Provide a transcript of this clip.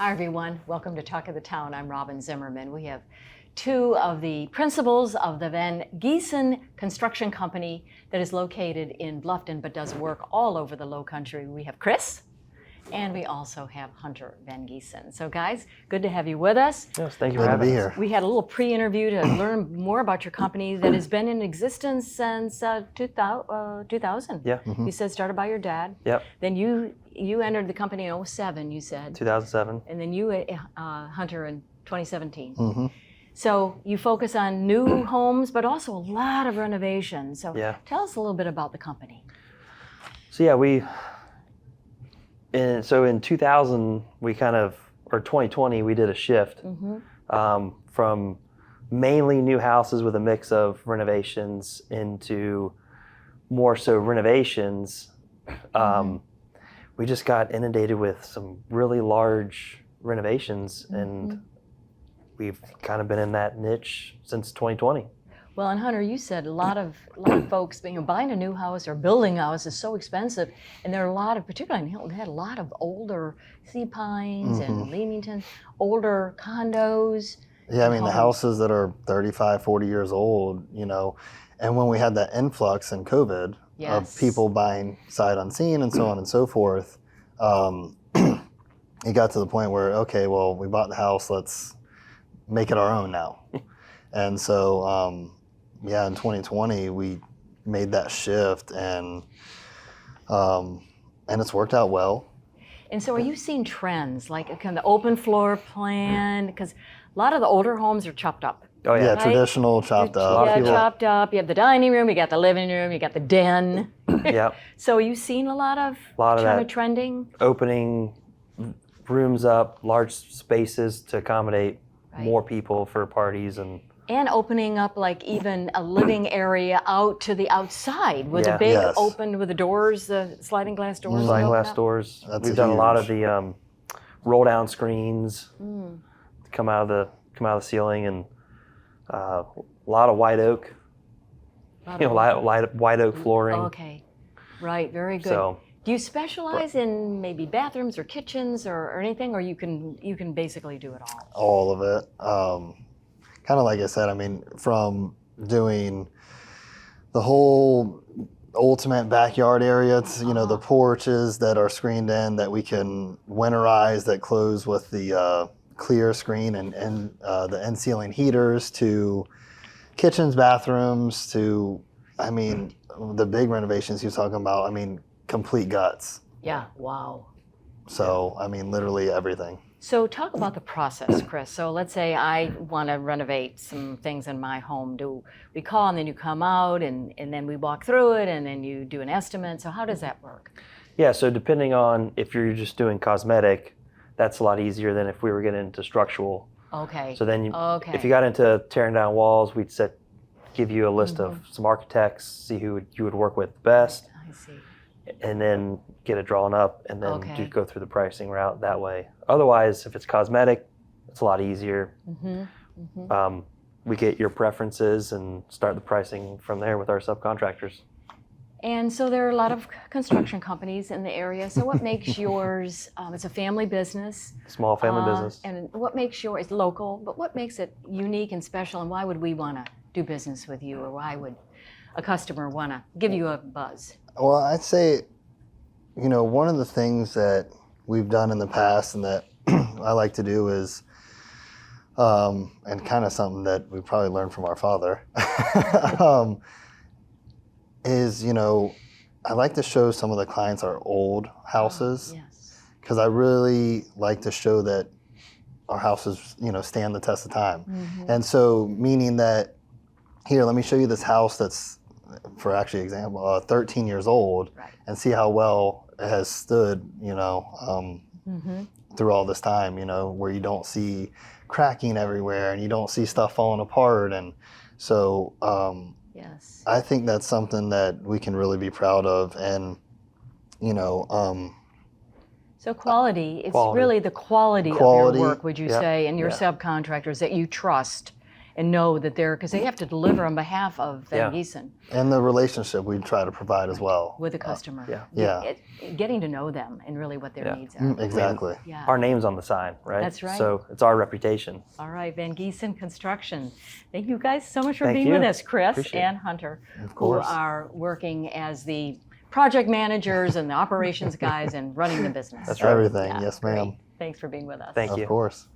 Hi everyone, welcome to Talk of the Town. I'm Robyn Zimmerman. We have two of the principals of the VanGeison construction company that is located in Bluffton but does work all over the Lowcountry. We have Chris and we also have Hunter VanGeison. So guys, good to have you with us. Yes, thank you for having us. We had a little pre-interview to learn more about your company that has been in existence since 2000. Yeah. You said started by your dad. Yep. Then you entered the company in 2007, you said. 2007. And then you, Hunter, in 2017. So you focus on new homes, but also a lot of renovations. So tell us a little bit about the company. So yeah, in 2000, we or 2020, we did a shift from mainly new houses with a mix of renovations into more so renovations. We just got inundated with some really large renovations, and we've kind of been in that niche since 2020. Well, and Hunter, you said a lot of folks, buying a new house or building a house is so expensive, and there are a lot of, particularly in Hilton, had a lot of older sea pines and Leamington, older condos. Yeah, I mean, the houses that are 35, 40 years old, and when we had that influx in COVID of people buying sight unseen and so on and so forth, it got to the point where, okay, well, we bought the house, let's make it our own now. And so, in 2020, we made that shift, and it's worked out well. And so are you seeing trends, like kind of the open floor plan? Because a lot of the older homes are chopped up. Oh yeah, right? Traditional, chopped up. Yeah, chopped up. You have the dining room, you got the living room, you got the den. Yeah. So are you seeing a lot of that trending? Opening rooms up, large spaces to accommodate more people for parties And opening up like even a living area out to the outside with a big open with the doors, the sliding glass doors. Sliding glass doors. We've done a lot of the roll down screens come out of the ceiling, and a lot of white oak. White oak flooring. Okay, right, very good. So, do you specialize in maybe bathrooms or kitchens or anything, or you can basically do it all? All of it. Kind of like I said, from doing the whole ultimate backyard area to, the porches that are screened in that we can winterize that close with the clear screen and the end ceiling heaters, to kitchens, bathrooms, to, the big renovations you're talking about, complete guts. Yeah, wow. So, literally everything. So talk about the process, Chris. So let's say I want to renovate some things in my home. Do we call and then you come out and then we walk through it and then you do an estimate? So how does that work? Yeah, so depending on if you're just doing cosmetic, that's a lot easier than if we were getting into structural. Okay. So then if you got into tearing down walls, we'd give you a list of some architects, see who you would work with best. I see. And then get it drawn up, and then go through the pricing route that way. Otherwise, if it's cosmetic, it's a lot easier. We get your preferences and start the pricing from there with our subcontractors. And so there are a lot of construction companies in the area. So what makes yours, it's a family business. Small family business. And what makes yours local, but what makes it unique and special, and why would we want to do business with you, or why would a customer want to give you a buzz? Well, I'd say, one of the things that we've done in the past and that I like to do is, and kind of something that we probably learned from our father, is, I like to show some of the clients our old houses, because I really like to show that our houses, stand the test of time. And so, meaning that, here, let me show you this house that's, for actually example, 13 years old, and see how well it has stood, through all this time, where you don't see cracking everywhere and you don't see stuff falling apart. And so I think that's something that we can really be proud of. And, so quality, it's really the quality of your work, would you say, and your subcontractors that you trust and know that they're, because they have to deliver on behalf of VanGeison And the relationship we try to provide as well. with the customer. Yeah. Getting to know them and really what their needs are. Exactly. Yeah. Our name's on the sign, right? That's right. So it's our reputation. All right, VanGeison Construction. Thank you guys so much for Thank being you. with us, Chris Appreciate it. and Hunter, Of who course. are working as the project managers and the operations guys and running the business. That's right. Everything. Yeah, Yes, ma'am. great. Thanks for being with us. Thank Of you. course.